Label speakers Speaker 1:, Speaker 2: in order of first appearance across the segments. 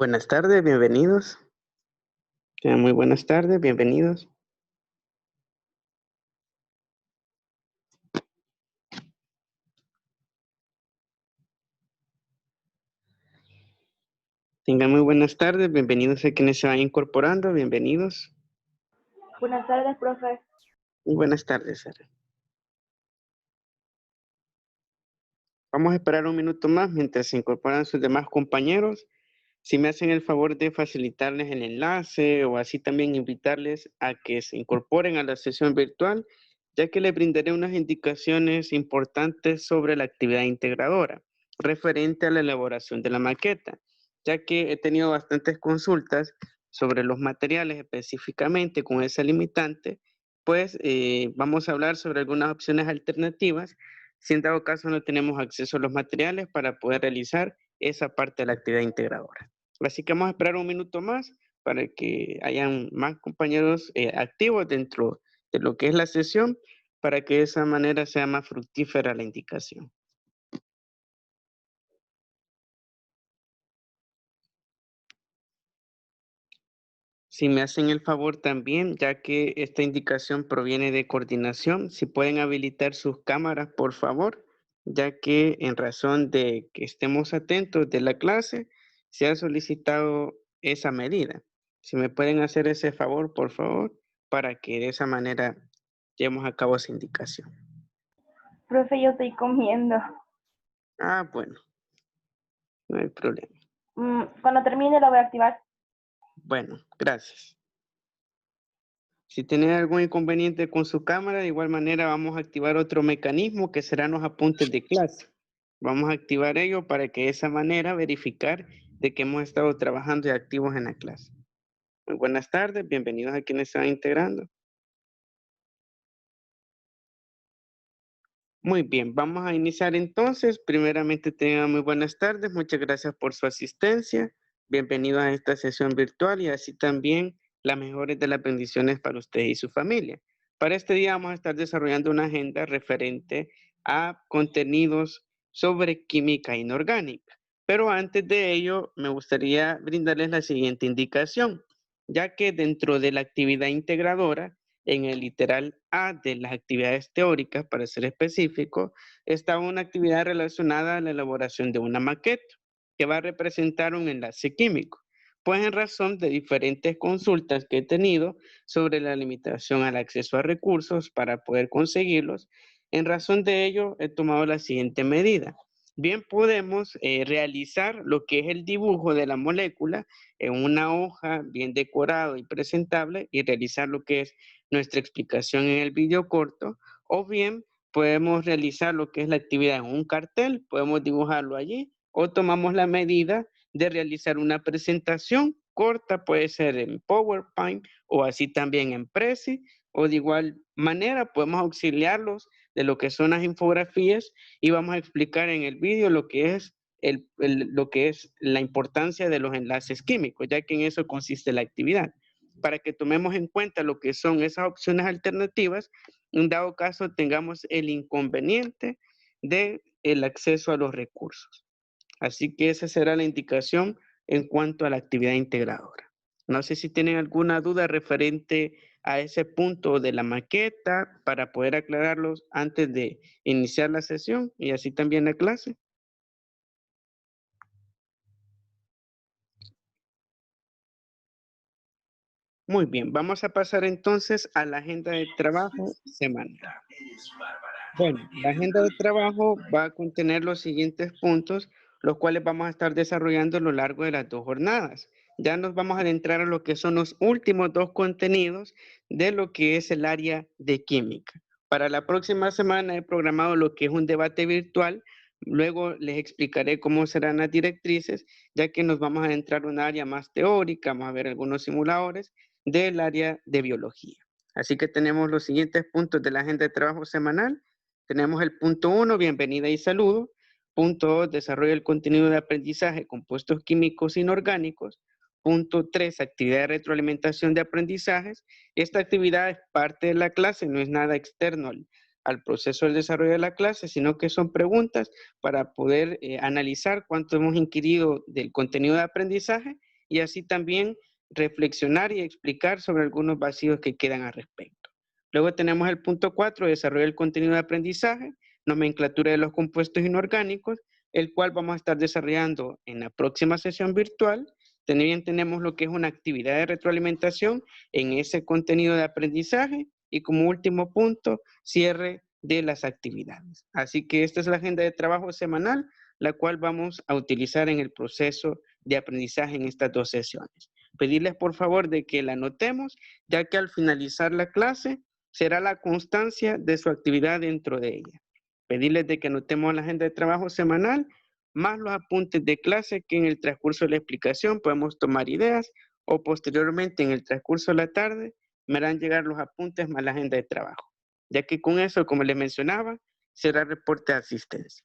Speaker 1: Buenas tardes, bienvenidos. Muy buenas tardes, bienvenidos. Tengan muy buenas tardes, bienvenidos a quienes se van incorporando, bienvenidos.
Speaker 2: Buenas tardes, profe.
Speaker 1: Muy buenas tardes, Sara. Vamos a esperar un minuto más mientras se incorporan sus demás compañeros. Si me hacen el favor de facilitarles el enlace o así también invitarles a que se incorporen a la sesión virtual, ya que les brindaré unas indicaciones importantes sobre la actividad integradora, referente a la elaboración de la maqueta, ya que he tenido bastantes consultas sobre los materiales específicamente con esa limitante, pues vamos a hablar sobre algunas opciones alternativas, si en dado caso no tenemos acceso a los materiales para poder realizar esa parte de la actividad integradora. Así que vamos a esperar un minuto más para que hayan más compañeros activos dentro de lo que es la sesión, para que de esa manera sea más fructífera la indicación. Si me hacen el favor también, ya que esta indicación proviene de coordinación, si pueden habilitar sus cámaras, por favor, ya que en razón de que estemos atentos de la clase, se ha solicitado esa medida. Si me pueden hacer ese favor, por favor, para que de esa manera llevemos a cabo esa indicación.
Speaker 2: Profe, yo estoy comiendo.
Speaker 1: Ah, bueno, no hay problema.
Speaker 2: Cuando termine lo voy a activar.
Speaker 1: Bueno, gracias. Si tienen algún inconveniente con su cámara, de igual manera vamos a activar otro mecanismo que serán los apuntes de clase. Vamos a activar ello para que de esa manera verificar de que hemos estado trabajando y activos en la clase. Muy buenas tardes, bienvenidos a quienes se van integrando. Muy bien, vamos a iniciar entonces. Primeramente tengan muy buenas tardes, muchas gracias por su asistencia. Bienvenidos a esta sesión virtual y así también las mejores de las bendiciones para usted y su familia. Para este día vamos a estar desarrollando una agenda referente a contenidos sobre química inorgánica. Pero antes de ello, me gustaría brindarles la siguiente indicación, ya que dentro de la actividad integradora, en el literal A de las actividades teóricas, para ser específico, está una actividad relacionada a la elaboración de una maqueta que va a representar un enlace químico. Pues en razón de diferentes consultas que he tenido sobre la limitación al acceso a recursos para poder conseguirlos, en razón de ello he tomado la siguiente medida. Bien podemos realizar lo que es el dibujo de la molécula en una hoja bien decorado y presentable y realizar lo que es nuestra explicación en el video corto, o bien podemos realizar lo que es la actividad en un cartel, podemos dibujarlo allí, o tomamos la medida de realizar una presentación corta, puede ser en PowerPoint o así también en Prezi, o de igual manera podemos auxiliarlos de lo que son las infografías y vamos a explicar en el video lo que es lo que es la importancia de los enlaces químicos, ya que en eso consiste la actividad, para que tomemos en cuenta lo que son esas opciones alternativas, en dado caso tengamos el inconveniente de el acceso a los recursos. Así que esa será la indicación en cuanto a la actividad integradora. No sé si tienen alguna duda referente a ese punto de la maqueta para poder aclararlos antes de iniciar la sesión y así también la clase. Muy bien, vamos a pasar entonces a la agenda de trabajo semanal. Bueno, la agenda de trabajo va a contener los siguientes puntos, los cuales vamos a estar desarrollando a lo largo de las 2 jornadas. Ya nos vamos a adentrar a lo que son los últimos 2 contenidos de lo que es el área de química. Para la próxima semana he programado lo que es un debate virtual. Luego les explicaré cómo serán las directrices, ya que nos vamos a adentrar a un área más teórica, vamos a ver algunos simuladores del área de biología. Así que tenemos los siguientes puntos de la agenda de trabajo semanal. Tenemos el punto 1, bienvenida y saludo. Punto 2, desarrollo del contenido de aprendizaje, compuestos químicos inorgánicos. Punto 3, actividad de retroalimentación de aprendizajes. Esta actividad es parte de la clase, no es nada externo al proceso del desarrollo de la clase, sino que son preguntas para poder analizar cuánto hemos inquirido del contenido de aprendizaje y así también reflexionar y explicar sobre algunos vacíos que quedan al respecto. Luego tenemos el punto 4, desarrollo del contenido de aprendizaje, nomenclatura de los compuestos inorgánicos, el cual vamos a estar desarrollando en la próxima sesión virtual. También tenemos lo que es una actividad de retroalimentación en ese contenido de aprendizaje y como último punto, cierre de las actividades. Así que esta es la agenda de trabajo semanal, la cual vamos a utilizar en el proceso de aprendizaje en estas 2 sesiones. Pedirles por favor de que la anotemos, ya que al finalizar la clase será la constancia de su actividad dentro de ella. Pedirles de que anotemos la agenda de trabajo semanal, más los apuntes de clase que en el transcurso de la explicación podemos tomar ideas o posteriormente en el transcurso de la tarde me harán llegar los apuntes más la agenda de trabajo, ya que con eso, como les mencionaba, será reporte de asistencia.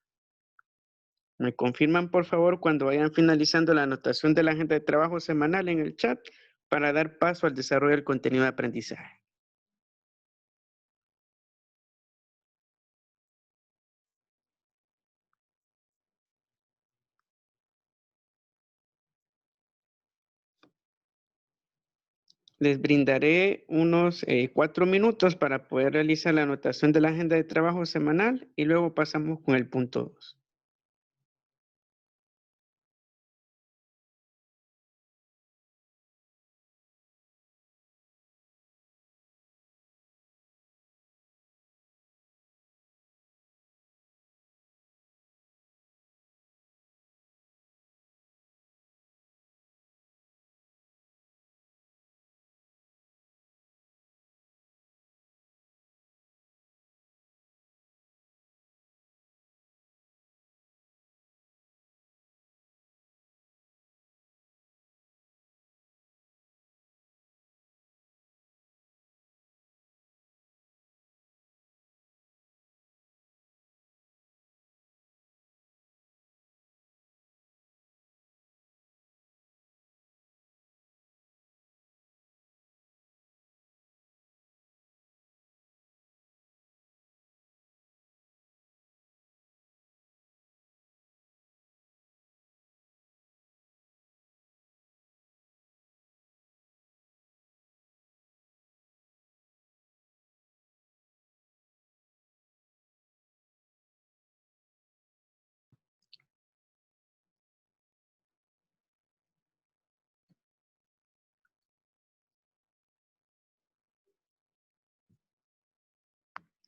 Speaker 1: Me confirman por favor cuando vayan finalizando la anotación de la agenda de trabajo semanal en el chat para dar paso al desarrollo del contenido de aprendizaje. Les brindaré unos 4 minutos para poder realizar la anotación de la agenda de trabajo semanal y luego pasamos con el punto 2.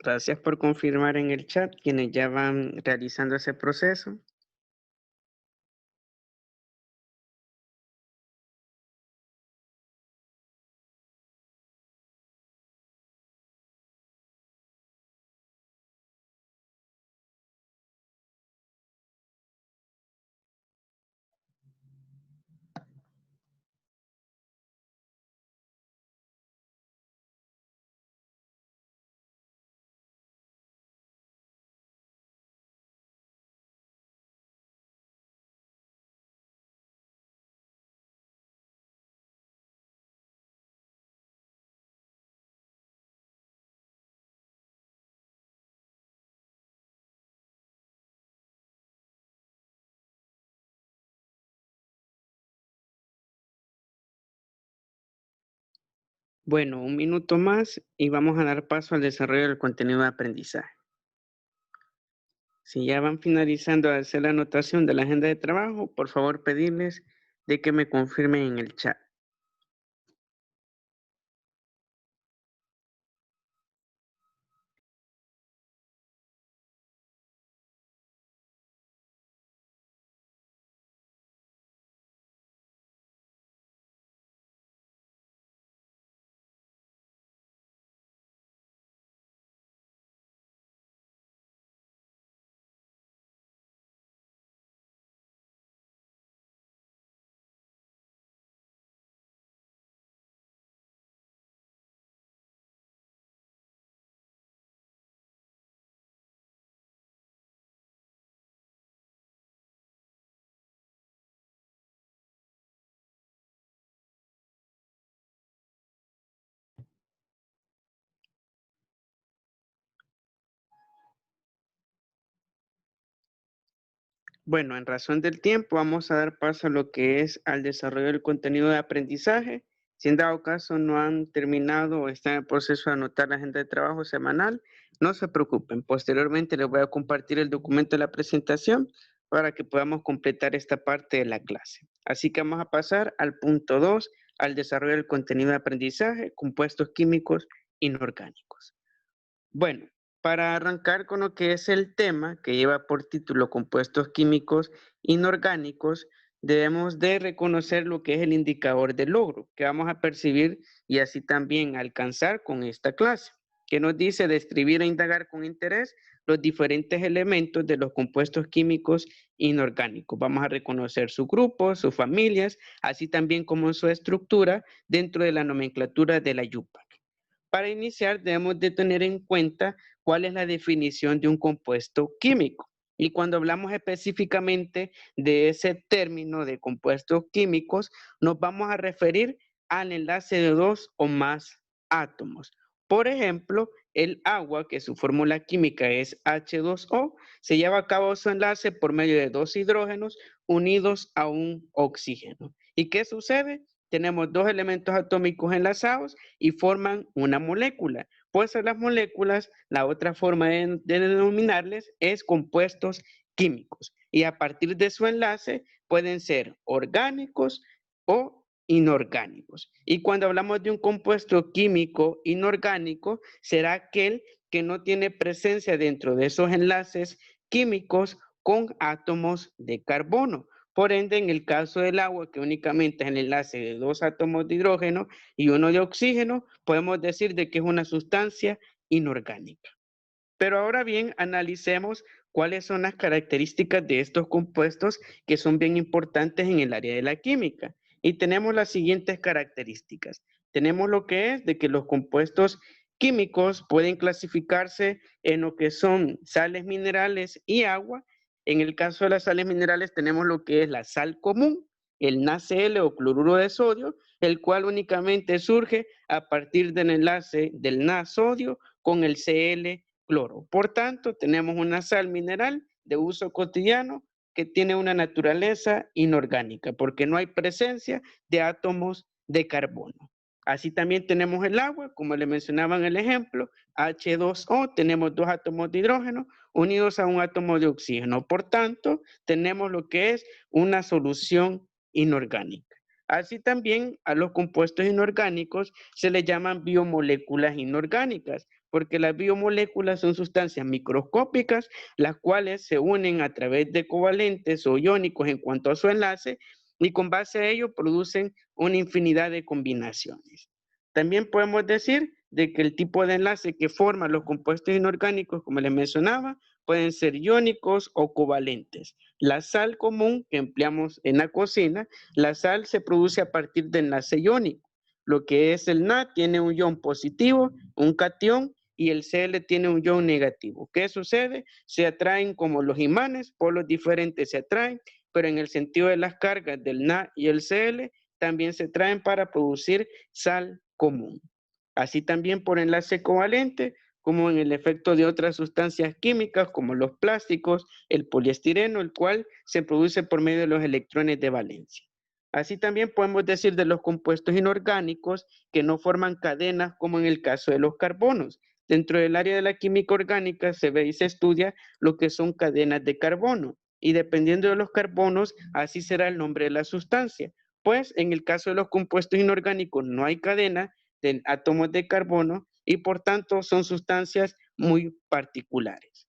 Speaker 1: Gracias por confirmar en el chat quienes ya van realizando ese proceso. Bueno, un minuto más y vamos a dar paso al desarrollo del contenido de aprendizaje. Si ya van finalizando de hacer la anotación de la agenda de trabajo, por favor pedirles de que me confirmen en el chat. Bueno, en razón del tiempo, vamos a dar paso a lo que es al desarrollo del contenido de aprendizaje. Si en dado caso no han terminado o están en el proceso de anotar la agenda de trabajo semanal, no se preocupen. Posteriormente les voy a compartir el documento de la presentación para que podamos completar esta parte de la clase. Así que vamos a pasar al punto 2, al desarrollo del contenido de aprendizaje, compuestos químicos inorgánicos. Bueno, para arrancar con lo que es el tema que lleva por título compuestos químicos inorgánicos, debemos de reconocer lo que es el indicador de logro que vamos a percibir y así también alcanzar con esta clase, que nos dice describir e indagar con interés los diferentes elementos de los compuestos químicos inorgánicos. Vamos a reconocer sus grupos, sus familias, así también como su estructura dentro de la nomenclatura de la IUPAC. Para iniciar, debemos de tener en cuenta cuál es la definición de un compuesto químico. Y cuando hablamos específicamente de ese término de compuestos químicos, nos vamos a referir al enlace de dos o más átomos. Por ejemplo, el agua, que su fórmula química es H2O, se lleva a cabo su enlace por medio de dos hidrógenos unidos a un oxígeno. ¿Y qué sucede? Tenemos dos elementos atómicos enlazados y forman una molécula. Pues a las moléculas, la otra forma de denominarles es compuestos químicos. Y a partir de su enlace pueden ser orgánicos o inorgánicos. Y cuando hablamos de un compuesto químico inorgánico, será aquel que no tiene presencia dentro de esos enlaces químicos con átomos de carbono. Por ende, en el caso del agua, que únicamente es el enlace de dos átomos de hidrógeno y uno de oxígeno, podemos decir de que es una sustancia inorgánica. Pero ahora bien, analicemos cuáles son las características de estos compuestos que son bien importantes en el área de la química. Y tenemos las siguientes características. Tenemos lo que es de que los compuestos químicos pueden clasificarse en lo que son sales minerales y agua. En el caso de las sales minerales tenemos lo que es la sal común, el NaCl o cloruro de sodio, el cual únicamente surge a partir del enlace del NaSodio con el Cl cloro. Por tanto, tenemos una sal mineral de uso cotidiano que tiene una naturaleza inorgánica porque no hay presencia de átomos de carbono. Así también tenemos el agua, como le mencionaba en el ejemplo, H2O, tenemos dos átomos de hidrógeno unidos a un átomo de oxígeno. Por tanto, tenemos lo que es una solución inorgánica. Así también a los compuestos inorgánicos se les llaman biomoléculas inorgánicas, porque las biomoléculas son sustancias microscópicas, las cuales se unen a través de covalentes o iónicos en cuanto a su enlace, y con base a ello producen una infinidad de combinaciones. También podemos decir de que el tipo de enlace que forman los compuestos inorgánicos, como les mencionaba, pueden ser iónicos o covalentes. La sal común que empleamos en la cocina, la sal se produce a partir de enlace iónico. Lo que es el Na tiene un ion positivo, un catión, y el Cl tiene un ion negativo. ¿Qué sucede? Se atraen como los imanes, polos diferentes se atraen, pero en el sentido de las cargas del Na y el Cl también se traen para producir sal común. Así también por enlace covalente, como en el efecto de otras sustancias químicas como los plásticos, el poliestireno, el cual se produce por medio de los electrones de valencia. Así también podemos decir de los compuestos inorgánicos que no forman cadenas como en el caso de los carbonos. Dentro del área de la química orgánica se ve y se estudia lo que son cadenas de carbono y dependiendo de los carbonos, así será el nombre de la sustancia. Pues en el caso de los compuestos inorgánicos no hay cadena de átomos de carbono y por tanto son sustancias muy particulares.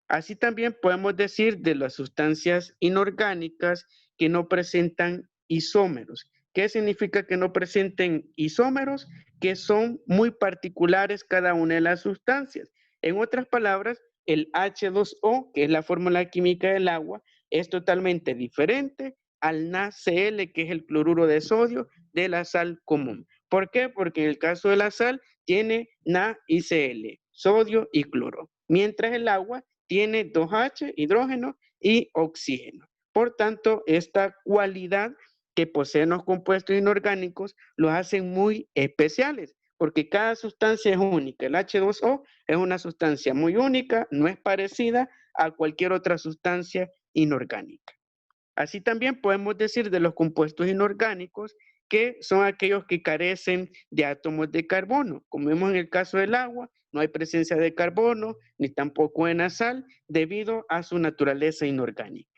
Speaker 1: Así también podemos decir de las sustancias inorgánicas que no presentan isómeros. ¿Qué significa que no presenten isómeros? Que son muy particulares cada una de las sustancias. En otras palabras, el H2O, que es la fórmula química del agua, es totalmente diferente al NaCl, que es el cloruro de sodio de la sal común. ¿Por qué? Porque en el caso de la sal tiene Na y Cl, sodio y cloro, mientras el agua tiene 2H, hidrógeno y oxígeno. Por tanto, esta cualidad que poseen los compuestos inorgánicos los hacen muy especiales, porque cada sustancia es única. El H2O es una sustancia muy única, no es parecida a cualquier otra sustancia inorgánica. Así también podemos decir de los compuestos inorgánicos que son aquellos que carecen de átomos de carbono. Como vemos en el caso del agua, no hay presencia de carbono ni tampoco en la sal debido a su naturaleza inorgánica.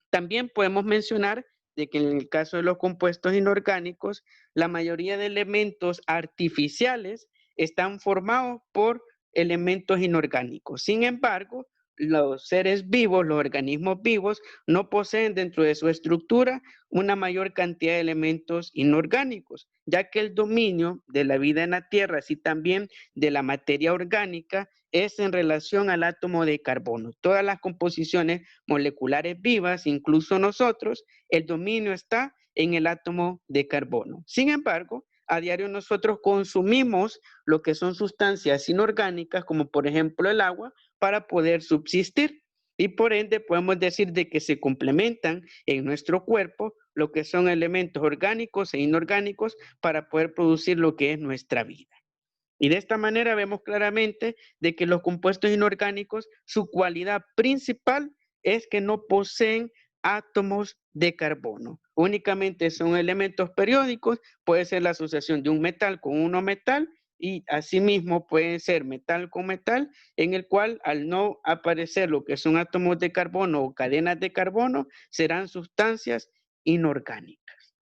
Speaker 1: También podemos mencionar de que en el caso de los compuestos inorgánicos, la mayoría de elementos artificiales están formados por elementos inorgánicos. Sin embargo, los seres vivos, los organismos vivos, no poseen dentro de su estructura una mayor cantidad de elementos inorgánicos, ya que el dominio de la vida en la Tierra, así también de la materia orgánica, es en relación al átomo de carbono. Todas las composiciones moleculares vivas, incluso nosotros, el dominio está en el átomo de carbono. Sin embargo, a diario nosotros consumimos lo que son sustancias inorgánicas, como por ejemplo el agua, para poder subsistir. Y por ende podemos decir de que se complementan en nuestro cuerpo lo que son elementos orgánicos e inorgánicos para poder producir lo que es nuestra vida. Y de esta manera vemos claramente de que los compuestos inorgánicos, su cualidad principal es que no poseen átomos de carbono. Únicamente son elementos periódicos, puede ser la asociación de un metal con un no metal y asimismo puede ser metal con metal, en el cual al no aparecer lo que son átomos de carbono o cadenas de carbono, serán sustancias inorgánicas.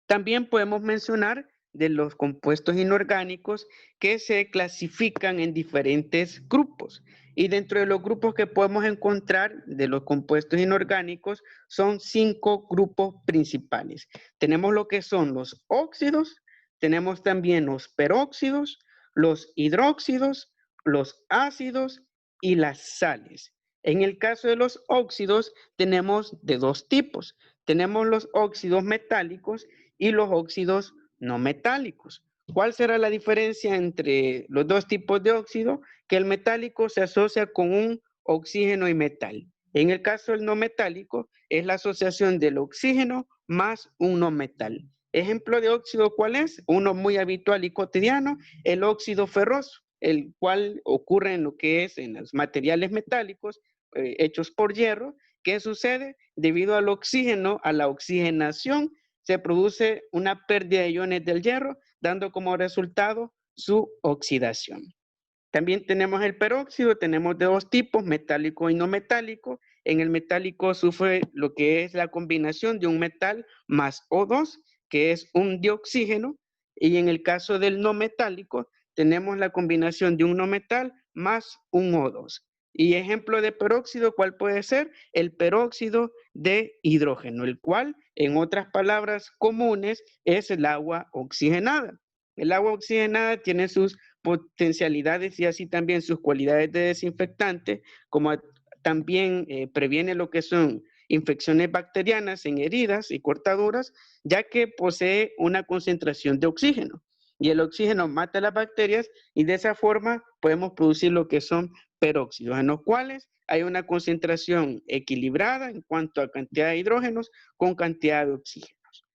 Speaker 1: También podemos mencionar de los compuestos inorgánicos que se clasifican en diferentes grupos. Y dentro de los grupos que podemos encontrar de los compuestos inorgánicos son 5 grupos principales. Tenemos lo que son los óxidos, tenemos también los peróxidos, los hidróxidos, los ácidos y las sales. En el caso de los óxidos tenemos de 2 tipos. Tenemos los óxidos metálicos y los óxidos no metálicos. ¿Cuál será la diferencia entre los dos tipos de óxido? Que el metálico se asocia con un oxígeno y metal. En el caso del no metálico, es la asociación del oxígeno más un no metal. Ejemplo de óxido, ¿cuál es? Uno muy habitual y cotidiano, el óxido ferroso, el cual ocurre en lo que es en los materiales metálicos hechos por hierro. ¿Qué sucede? Debido al oxígeno, a la oxigenación, se produce una pérdida de iones del hierro, dando como resultado su oxidación. También tenemos el peróxido, tenemos de 2 tipos, metálico y no metálico. En el metálico sufre lo que es la combinación de un metal más O2, que es un dioxígeno, y en el caso del no metálico, tenemos la combinación de un no metal más un O2. Y ejemplo de peróxido, ¿cuál puede ser? El peróxido de hidrógeno, el cual, en otras palabras comunes, es el agua oxigenada. El agua oxigenada tiene sus potencialidades y así también sus cualidades de desinfectante, como también previene lo que son infecciones bacterianas en heridas y cortaduras, ya que posee una concentración de oxígeno. Y el oxígeno mata las bacterias y de esa forma podemos producir lo que son peróxidos, en los cuales hay una concentración equilibrada en cuanto a cantidad de hidrógenos con cantidad de oxígenos.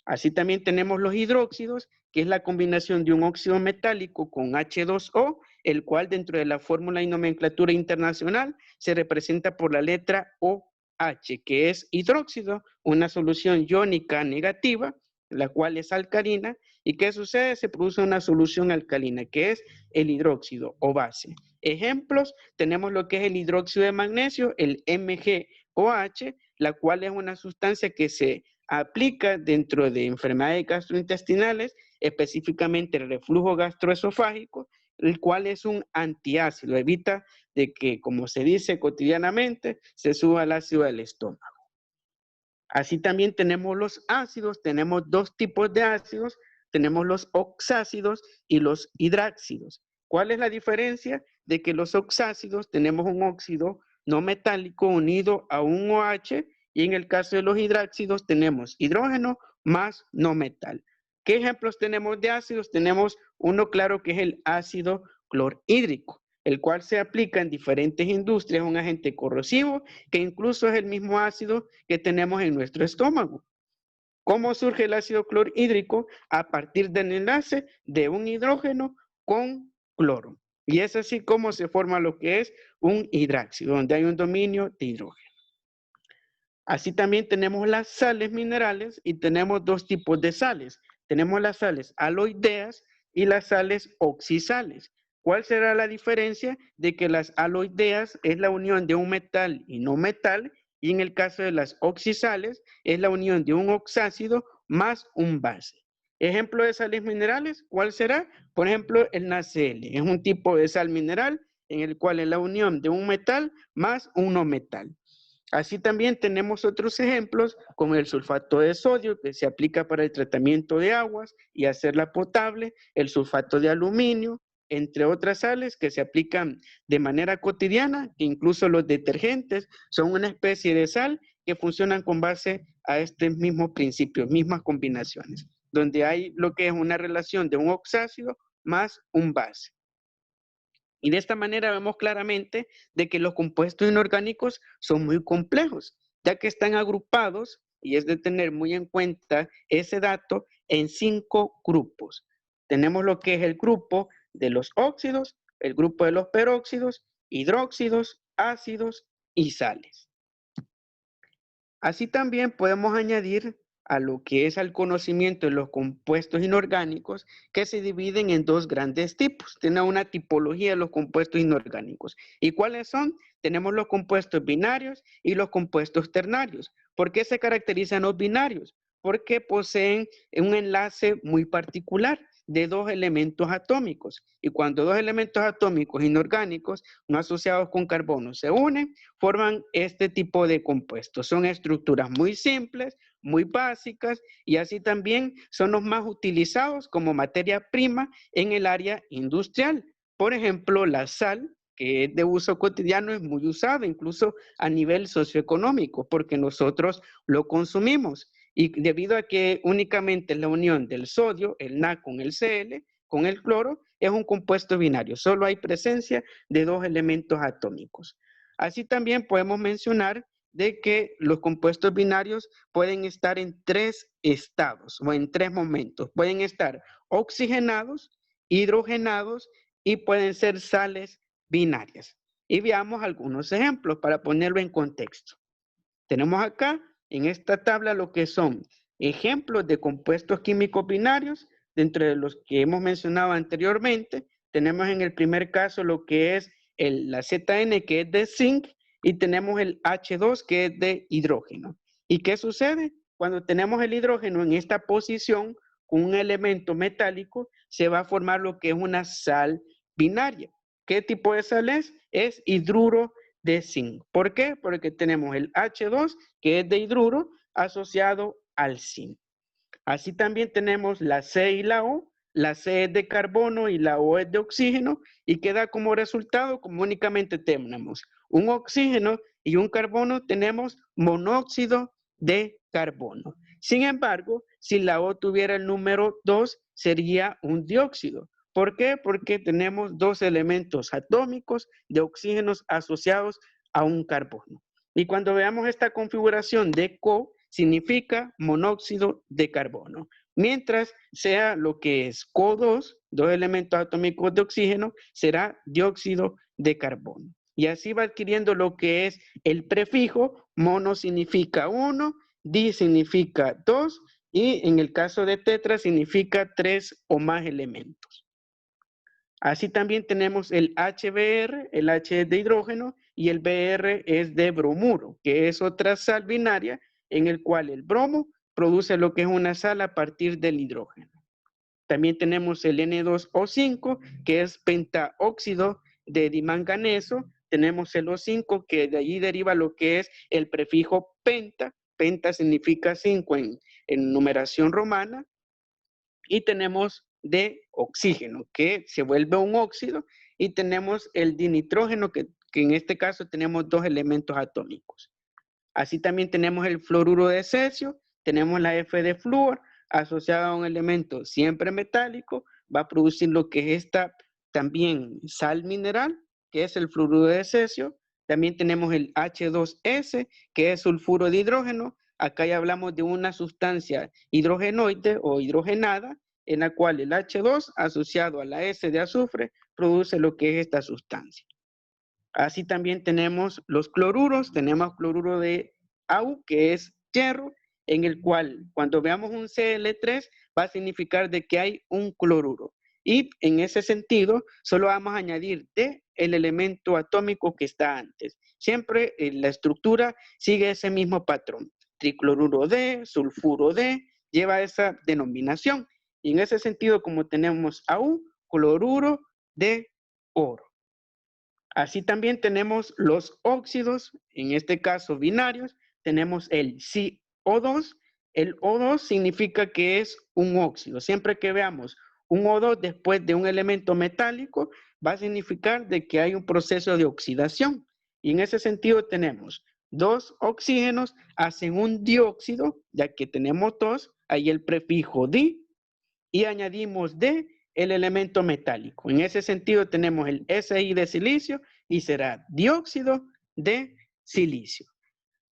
Speaker 1: Así también tenemos los hidróxidos, que es la combinación de un óxido metálico con H2O, el cual dentro de la fórmula y nomenclatura internacional se representa por la letra OH, que es hidróxido, una solución iónica negativa, la cual es alcalina. ¿Y qué sucede? Se produce una solución alcalina, que es el hidróxido o base. Ejemplos, tenemos lo que es el hidróxido de magnesio, el MgOH, la cual es una sustancia que se aplica dentro de enfermedades gastrointestinales, específicamente el reflujo gastroesofágico, el cual es un antiácido, evita de que, como se dice cotidianamente, se suba el ácido del estómago. Así también tenemos los ácidos, tenemos 2 tipos de ácidos, tenemos los oxácidos y los hidráxidos. ¿Cuál es la diferencia? De que los oxácidos tenemos un óxido no metálico unido a un OH y en el caso de los hidráxidos tenemos hidrógeno más no metal. ¿Qué ejemplos tenemos de ácidos? Tenemos uno claro que es el ácido clorhídrico, el cual se aplica en diferentes industrias, un agente corrosivo que incluso es el mismo ácido que tenemos en nuestro estómago. ¿Cómo surge el ácido clorhídrico? A partir del enlace de un hidrógeno con cloro. Y es así como se forma lo que es un hidráxido, donde hay un dominio de hidrógeno. Así también tenemos las sales minerales y tenemos dos tipos de sales. Tenemos las sales aloideas y las sales oxisales. ¿Cuál será la diferencia? De que las aloideas es la unión de un metal y no metal, y en el caso de las oxisales es la unión de un oxácido más un base. Ejemplo de sales minerales, ¿cuál será? Por ejemplo, el NaCl. Es un tipo de sal mineral en el cual es la unión de un metal más un no metal. Así también tenemos otros ejemplos como el sulfato de sodio que se aplica para el tratamiento de aguas y hacerla potable, el sulfato de aluminio, entre otras sales que se aplican de manera cotidiana, que incluso los detergentes son una especie de sal que funcionan con base a este mismo principio, mismas combinaciones, donde hay lo que es una relación de un oxácido más un base. Y de esta manera vemos claramente de que los compuestos inorgánicos son muy complejos, ya que están agrupados, y es de tener muy en cuenta ese dato, en 5 grupos. Tenemos lo que es el grupo de los óxidos, el grupo de los peróxidos, hidróxidos, ácidos y sales. Así también podemos añadir a lo que es al conocimiento de los compuestos inorgánicos que se dividen en dos grandes tipos. Tiene una tipología de los compuestos inorgánicos. ¿Y cuáles son? Tenemos los compuestos binarios y los compuestos ternarios. ¿Por qué se caracterizan los binarios? Porque poseen un enlace muy particular de dos elementos atómicos. Y cuando dos elementos atómicos inorgánicos no asociados con carbono se unen, forman este tipo de compuestos. Son estructuras muy simples, muy básicas y así también son los más utilizados como materia prima en el área industrial. Por ejemplo, la sal, que es de uso cotidiano, es muy usada incluso a nivel socioeconómico porque nosotros lo consumimos. Y debido a que únicamente la unión del sodio, el Na con el Cl, con el cloro, es un compuesto binario. Solo hay presencia de dos elementos atómicos. Así también podemos mencionar de que los compuestos binarios pueden estar en 3 estados o en 3 momentos. Pueden estar oxigenados, hidrogenados y pueden ser sales binarias. Y veamos algunos ejemplos para ponerlo en contexto. Tenemos acá en esta tabla lo que son ejemplos de compuestos químicos binarios, dentro de los que hemos mencionado anteriormente. Tenemos en el primer caso lo que es la ZN, que es de zinc, y tenemos el H2, que es de hidrógeno. ¿Y qué sucede? Cuando tenemos el hidrógeno en esta posición, con un elemento metálico, se va a formar lo que es una sal binaria. ¿Qué tipo de sal es? Es hidruro de zinc. ¿Por qué? Porque tenemos el H2, que es de hidruro, asociado al zinc. Así también tenemos la C y la O. La C es de carbono y la O es de oxígeno y queda como resultado, como únicamente tenemos un oxígeno y un carbono, tenemos monóxido de carbono. Sin embargo, si la O tuviera el número 2, sería un dióxido. ¿Por qué? Porque tenemos dos elementos atómicos de oxígenos asociados a un carbono. Y cuando veamos esta configuración de CO, significa monóxido de carbono. Mientras sea lo que es CO2, dos elementos atómicos de oxígeno, será dióxido de carbono. Y así va adquiriendo lo que es el prefijo. Mono significa 1, di significa 2 y en el caso de tetra significa 3 o más elementos. Así también tenemos el HBr, el H es de hidrógeno y el Br es de bromuro, que es otra sal binaria en el cual el bromo produce lo que es una sal a partir del hidrógeno. También tenemos el N2O5, que es pentaóxido de dimanganeso. Tenemos el O5, que de allí deriva lo que es el prefijo penta. Penta significa 5 en numeración romana. Y tenemos de oxígeno, que se vuelve un óxido, y tenemos el dinitrógeno, que en este caso tenemos dos elementos atómicos. Así también tenemos el fluoruro de cesio, tenemos la F de flúor, asociada a un elemento siempre metálico, va a producir lo que es esta también sal mineral, que es el fluoruro de cesio. También tenemos el H2S, que es sulfuro de hidrógeno. Acá ya hablamos de una sustancia hidrogenoide o hidrogenada, en la cual el H2 asociado a la S de azufre produce lo que es esta sustancia. Así también tenemos los cloruros, tenemos cloruro de AU, que es hierro, en el cual cuando veamos un Cl3 va a significar de que hay un cloruro. Y en ese sentido, solo vamos a añadir D el elemento atómico que está antes. Siempre la estructura sigue ese mismo patrón. Tricloruro D, sulfuro D, lleva esa denominación. Y en ese sentido, como tenemos AU, cloruro de oro. Así también tenemos los óxidos, en este caso binarios, tenemos el CO2. El O2 significa que es un óxido. Siempre que veamos un O2 después de un elemento metálico, va a significar de que hay un proceso de oxidación. Y en ese sentido tenemos dos oxígenos, hacen un dióxido, ya que tenemos dos, ahí el prefijo di, y añadimos D el elemento metálico. En ese sentido tenemos el Si de silicio y será dióxido de silicio.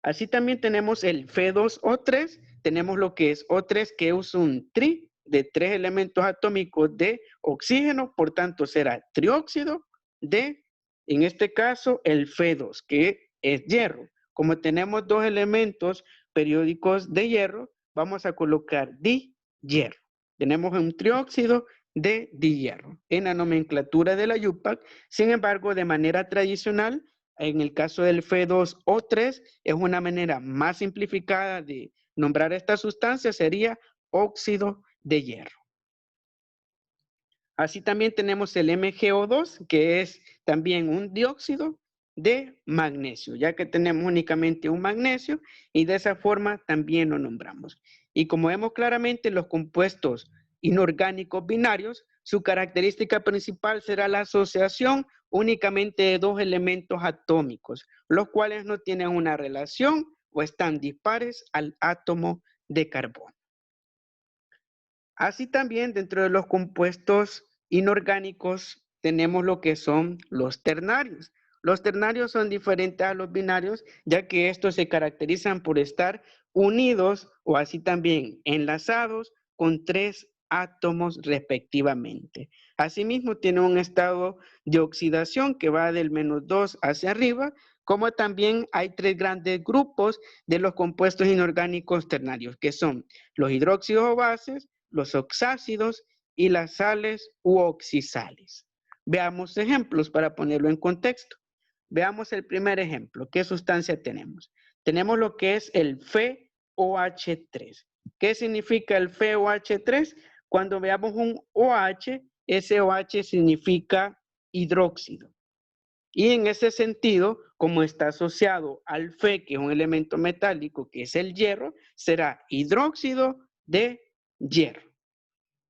Speaker 1: Así también tenemos el Fe2O3, tenemos lo que es O3, que es un tri de 3 elementos atómicos de oxígeno, por tanto será trióxido de, en este caso, el Fe2, que es hierro. Como tenemos dos elementos periódicos de hierro, vamos a colocar di-hierro. Tenemos un trióxido de dihierro en la nomenclatura de la UPAC. Sin embargo, de manera tradicional, en el caso del Fe2O3, es una manera más simplificada de nombrar esta sustancia, sería óxido de hierro. Así también tenemos el MgO2, que es también un dióxido de magnesio, ya que tenemos únicamente un magnesio y de esa forma también lo nombramos. Y como vemos claramente, los compuestos inorgánicos binarios, su característica principal será la asociación únicamente de dos elementos atómicos, los cuales no tienen una relación o están dispares al átomo de carbono. Así también dentro de los compuestos inorgánicos tenemos lo que son los ternarios. Los ternarios son diferentes a los binarios, ya que estos se caracterizan por estar unidos o así también enlazados con 3 átomos respectivamente. Asimismo, tiene un estado de oxidación que va del -2 hacia arriba, como también hay 3 grandes grupos de los compuestos inorgánicos ternarios, que son los hidróxidos o bases, los oxácidos y las sales u oxisales. Veamos ejemplos para ponerlo en contexto. Veamos el primer ejemplo. ¿Qué sustancia tenemos? Tenemos lo que es el FeOH3. ¿Qué significa el FeOH3? Cuando veamos un OH, ese OH significa hidróxido. Y en ese sentido, como está asociado al Fe, que es un elemento metálico, que es el hierro, será hidróxido de hierro.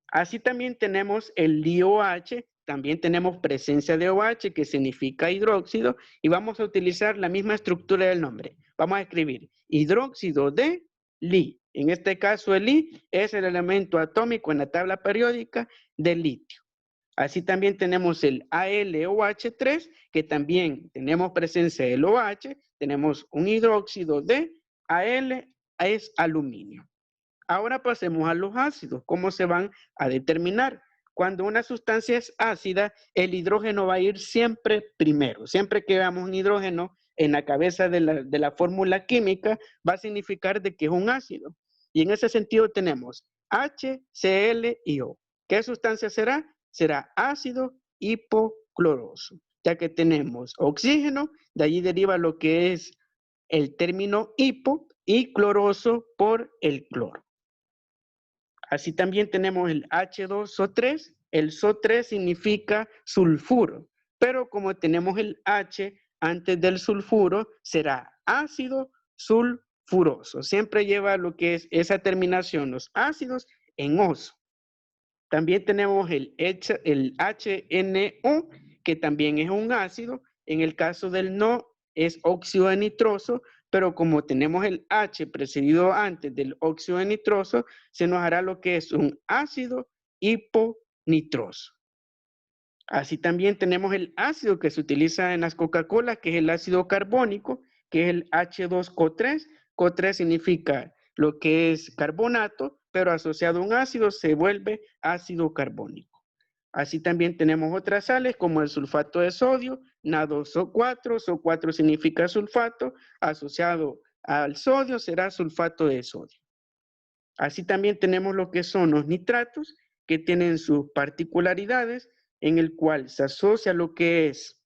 Speaker 1: Así también tenemos el DOH, también tenemos presencia de OH, que significa hidróxido, y vamos a utilizar la misma estructura del nombre. Vamos a escribir hidróxido de Li. En este caso, el Li es el elemento atómico en la tabla periódica del litio. Así también tenemos el AlOH3, que también tenemos presencia del OH, tenemos un hidróxido de Al, es aluminio. Ahora pasemos a los ácidos. ¿Cómo se van a determinar? Cuando una sustancia es ácida, el hidrógeno va a ir siempre primero. Siempre que veamos un hidrógeno en la cabeza de la fórmula química, va a significar de que es un ácido. Y en ese sentido tenemos HCl y O. ¿Qué sustancia será? Será ácido hipocloroso, ya que tenemos oxígeno, de allí deriva lo que es el término hipo y cloroso por el cloro. Así también tenemos el H2SO3. El SO3 significa sulfuro, pero como tenemos el H antes del sulfuro, será ácido sulfuroso. Siempre lleva lo que es esa terminación, los ácidos en oso. También tenemos el HNO, que también es un ácido. En el caso del NO es óxido de nitroso, pero como tenemos el H precedido antes del óxido de nitroso, se nos hará lo que es un ácido hiponitroso. Así también tenemos el ácido que se utiliza en las Coca-Cola, que es el ácido carbónico, que es el H2CO3. CO3 significa lo que es carbonato, pero asociado a un ácido se vuelve ácido carbónico. Así también tenemos otras sales como el sulfato de sodio, Na2O4, SO4 significa sulfato, asociado al sodio será sulfato de sodio. Así también tenemos lo que son los nitratos, que tienen sus particularidades, en el cual se asocia lo que es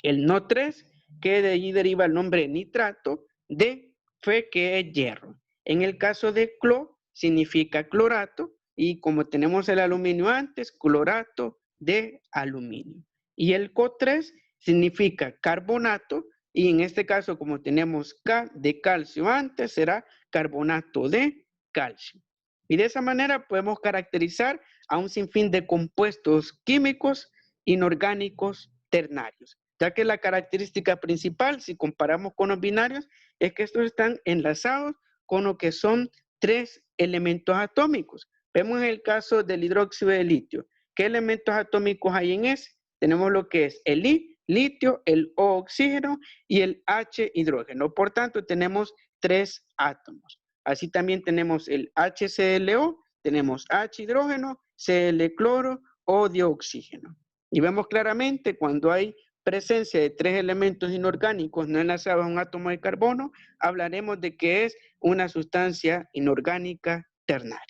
Speaker 1: el NO3, que de allí deriva el nombre nitrato, de Fe, que es hierro. En el caso de clo, significa clorato, y como tenemos el aluminio antes, clorato de aluminio. Y el CO3 significa carbonato, y en este caso, como tenemos K de calcio antes, será carbonato de calcio. Y de esa manera podemos caracterizar a un sinfín de compuestos químicos inorgánicos ternarios, ya que la característica principal, si comparamos con los binarios, es que estos están enlazados con lo que son 3 elementos atómicos. Vemos el caso del hidróxido de litio. ¿Qué elementos atómicos hay en ese? Tenemos lo que es el I, litio, el O, oxígeno, y el H, hidrógeno. Por tanto, tenemos 3 átomos. Así también tenemos el HClO, tenemos H, hidrógeno, Cl, cloro, O de oxígeno. Y vemos claramente cuando hay presencia de 3 elementos inorgánicos no enlazados a un átomo de carbono, hablaremos de que es una sustancia inorgánica ternaria.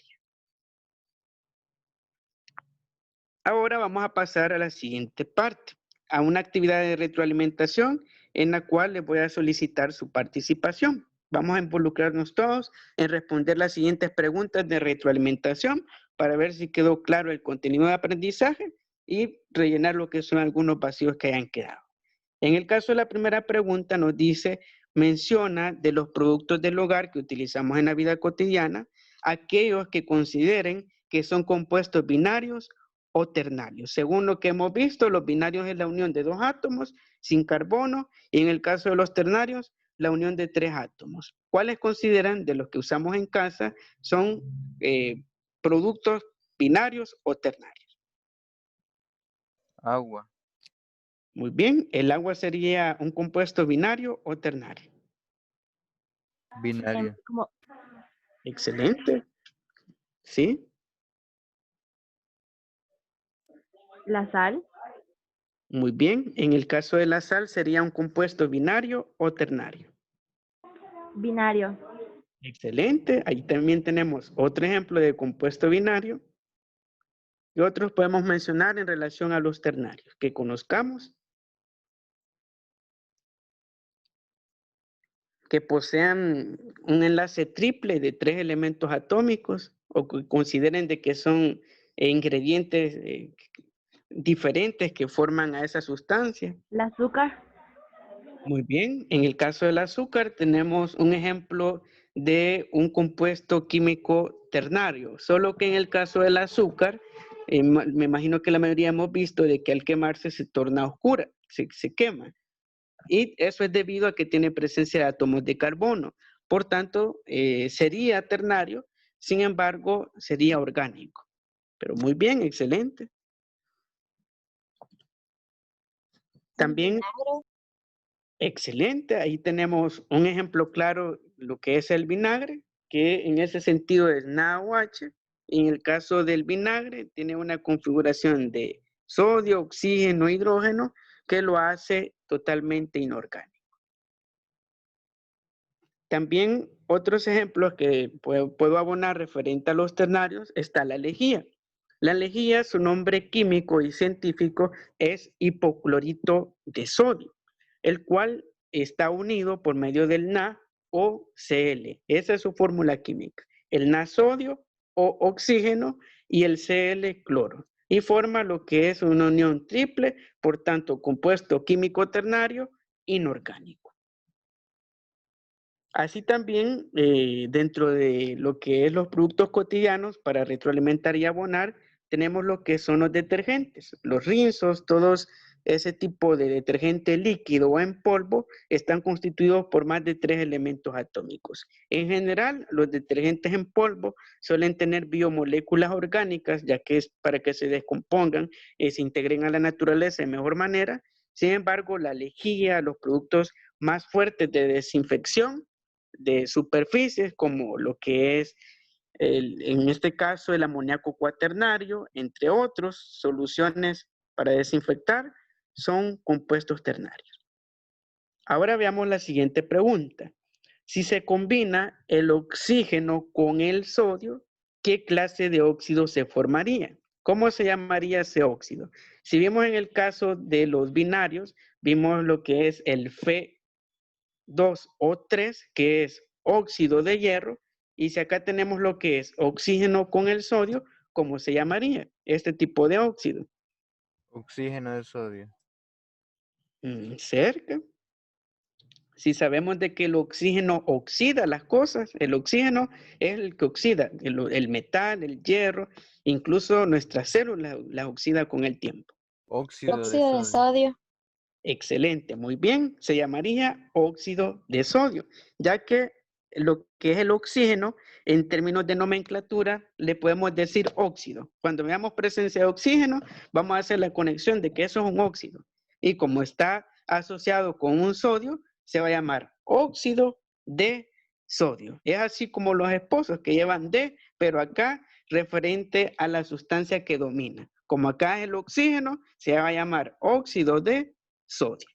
Speaker 1: Ahora vamos a pasar a la siguiente parte, a una actividad de retroalimentación en la cual les voy a solicitar su participación. Vamos a involucrarnos todos en responder las siguientes preguntas de retroalimentación para ver si quedó claro el contenido de aprendizaje y rellenar lo que son algunos vacíos que hayan quedado. En el caso de la primera pregunta nos dice, menciona de los productos del hogar que utilizamos en la vida cotidiana, aquellos que consideren que son compuestos binarios o ternarios. Según lo que hemos visto, los binarios es la unión de 2 átomos sin carbono y en el caso de los ternarios, la unión de 3 átomos. ¿Cuáles consideran de los que usamos en casa son productos binarios o ternarios?
Speaker 3: Agua.
Speaker 1: Muy bien, ¿el agua sería un compuesto binario o ternario?
Speaker 3: Binario.
Speaker 2: Como
Speaker 1: Excelente. ¿Sí?
Speaker 2: la sal,
Speaker 1: Muy bien. En el caso de la sal, ¿sería un compuesto binario o ternario?
Speaker 2: binario,
Speaker 1: Excelente. Ahí también tenemos otro ejemplo de compuesto binario. Y otros podemos mencionar en relación a los ternarios que conozcamos, que posean un enlace triple de 3 elementos atómicos o que consideren de que son ingredientes diferentes que forman a esa sustancia.
Speaker 2: el azúcar,
Speaker 1: Muy bien, en el caso del azúcar tenemos un ejemplo de un compuesto químico ternario, solo que en el caso del azúcar, me imagino que la mayoría hemos visto de que al quemarse se torna oscura, se quema. Y eso es debido a que tiene presencia de átomos de carbono. Por tanto, sería ternario, sin embargo, sería orgánico. Pero muy bien, excelente. También, excelente, ahí tenemos un ejemplo claro, lo que es el vinagre, que en ese sentido es NaOH. En el caso del vinagre, tiene una configuración de sodio, oxígeno, hidrógeno, que lo hace totalmente inorgánico. También otros ejemplos que puedo abonar referente a los ternarios está la lejía. La lejía, su nombre químico y científico es hipoclorito de sodio, el cual está unido por medio del Na o Cl. Esa es su fórmula química. El Na sodio o oxígeno y el Cl cloro. Y forma lo que es una unión triple, por tanto, compuesto químico ternario inorgánico. Así también, dentro de lo que es los productos cotidianos para retroalimentar y abonar, tenemos lo que son los detergentes. Los rinzos, todos ese tipo de detergente líquido o en polvo están constituidos por más de 3 elementos atómicos. En general, los detergentes en polvo suelen tener biomoléculas orgánicas, ya que es para que se descompongan y se integren a la naturaleza de mejor manera. Sin embargo, la lejía, los productos más fuertes de desinfección, de superficies como lo que es en este caso el amoníaco cuaternario, entre otros, soluciones para desinfectar, son compuestos ternarios. Ahora veamos la siguiente pregunta. Si se combina el oxígeno con el sodio, ¿qué clase de óxido se formaría? ¿Cómo se llamaría ese óxido? Si vimos en el caso de los binarios, vimos lo que es el Fe2O3, que es óxido de hierro, y si acá tenemos lo que es oxígeno con el sodio, ¿cómo se llamaría este tipo de óxido?
Speaker 3: Oxígeno de sodio.
Speaker 1: Cerca. Si sabemos de que el oxígeno oxida las cosas, el oxígeno es el que oxida, el metal, el hierro, incluso nuestras células las oxida con el tiempo.
Speaker 3: Óxido de
Speaker 4: Óxido de
Speaker 3: sodio.
Speaker 4: sodio.
Speaker 1: Excelente, muy bien. Se llamaría óxido de sodio, ya que lo que es el oxígeno, en términos de nomenclatura, le podemos decir óxido. Cuando veamos presencia de oxígeno, vamos a hacer la conexión de que eso es un óxido. Y como está asociado con un sodio, se va a llamar óxido de sodio. Es así como los esposos que llevan de, pero acá referente a la sustancia que domina. Como acá es el oxígeno, se va a llamar óxido de sodio.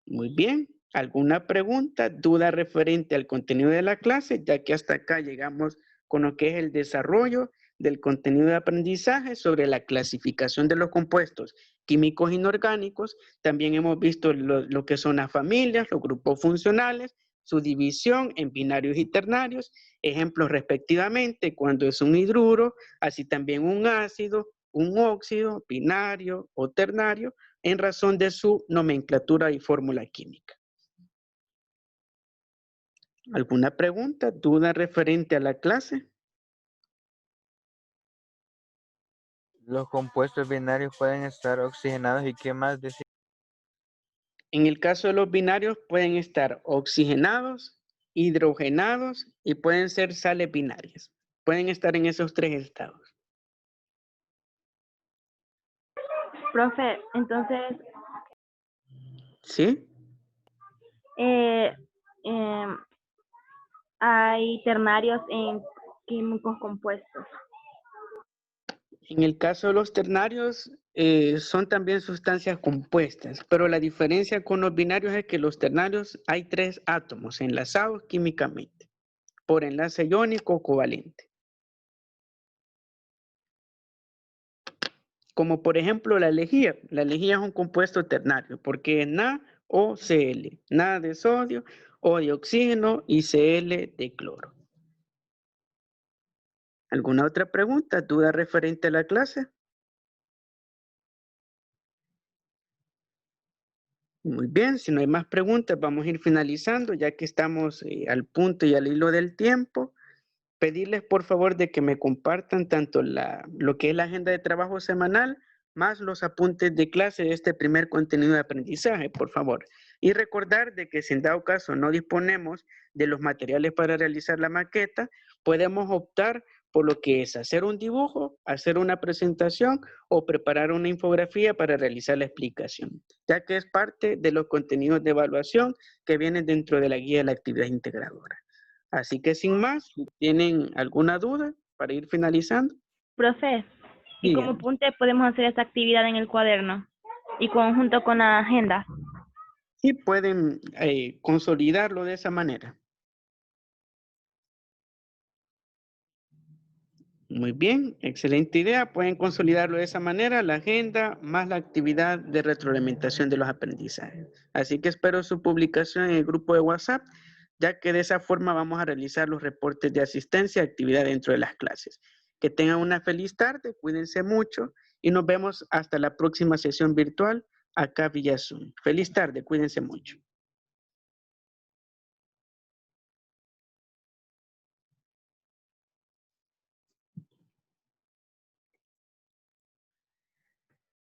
Speaker 1: Muy bien. ¿Alguna pregunta, duda referente al contenido de la clase? Ya que hasta acá llegamos con lo que es el desarrollo del contenido de aprendizaje sobre la clasificación de los compuestos químicos inorgánicos. También hemos visto lo que son las familias, los grupos funcionales, su división en binarios y ternarios, ejemplos respectivamente cuando es un hidruro, así también un ácido, un óxido, binario o ternario, en razón de su nomenclatura y fórmula química. ¿Alguna pregunta, duda referente a la clase?
Speaker 3: Los compuestos binarios pueden estar oxigenados y ¿qué más decir?
Speaker 1: En el caso de los binarios pueden estar oxigenados, hidrogenados y pueden ser sales binarias. Pueden estar en esos tres estados.
Speaker 2: Profe, entonces,
Speaker 1: ¿Sí?
Speaker 2: eh, em, hay ternarios en químicos compuestos.
Speaker 1: En el caso de los ternarios, son también sustancias compuestas, pero la diferencia con los binarios es que los ternarios hay 3 átomos enlazados químicamente por enlace iónico covalente. Como por ejemplo la lejía. La lejía es un compuesto ternario porque es NaOCl, Na de sodio, O de oxígeno y Cl de cloro. ¿Alguna otra pregunta, duda referente a la clase? Muy bien, si no hay más preguntas, vamos a ir finalizando ya que estamos al punto y al hilo del tiempo. Pedirles por favor de que me compartan tanto lo que es la agenda de trabajo semanal más los apuntes de clase de este primer contenido de aprendizaje, por favor. Y recordar de que si en dado caso no disponemos de los materiales para realizar la maqueta, podemos optar por lo que es hacer un dibujo, hacer una presentación o preparar una infografía para realizar la explicación, ya que es parte de los contenidos de evaluación que vienen dentro de la guía de la actividad integradora. Así que sin más, ¿tienen alguna duda para ir finalizando?
Speaker 2: Profe, y como
Speaker 1: Díganme.
Speaker 2: apunte podemos hacer esta actividad en el cuaderno y conjunto con la agenda.
Speaker 1: Sí, pueden consolidarlo de esa manera. Muy bien, excelente idea. Pueden consolidarlo de esa manera, la agenda más la actividad de retroalimentación de los aprendizajes. Así que espero su publicación en el grupo de WhatsApp, ya que de esa forma vamos a realizar los reportes de asistencia y actividad dentro de las clases. Que tengan una feliz tarde, cuídense mucho y nos vemos hasta la próxima sesión virtual acá vía Zoom. Feliz tarde, cuídense mucho.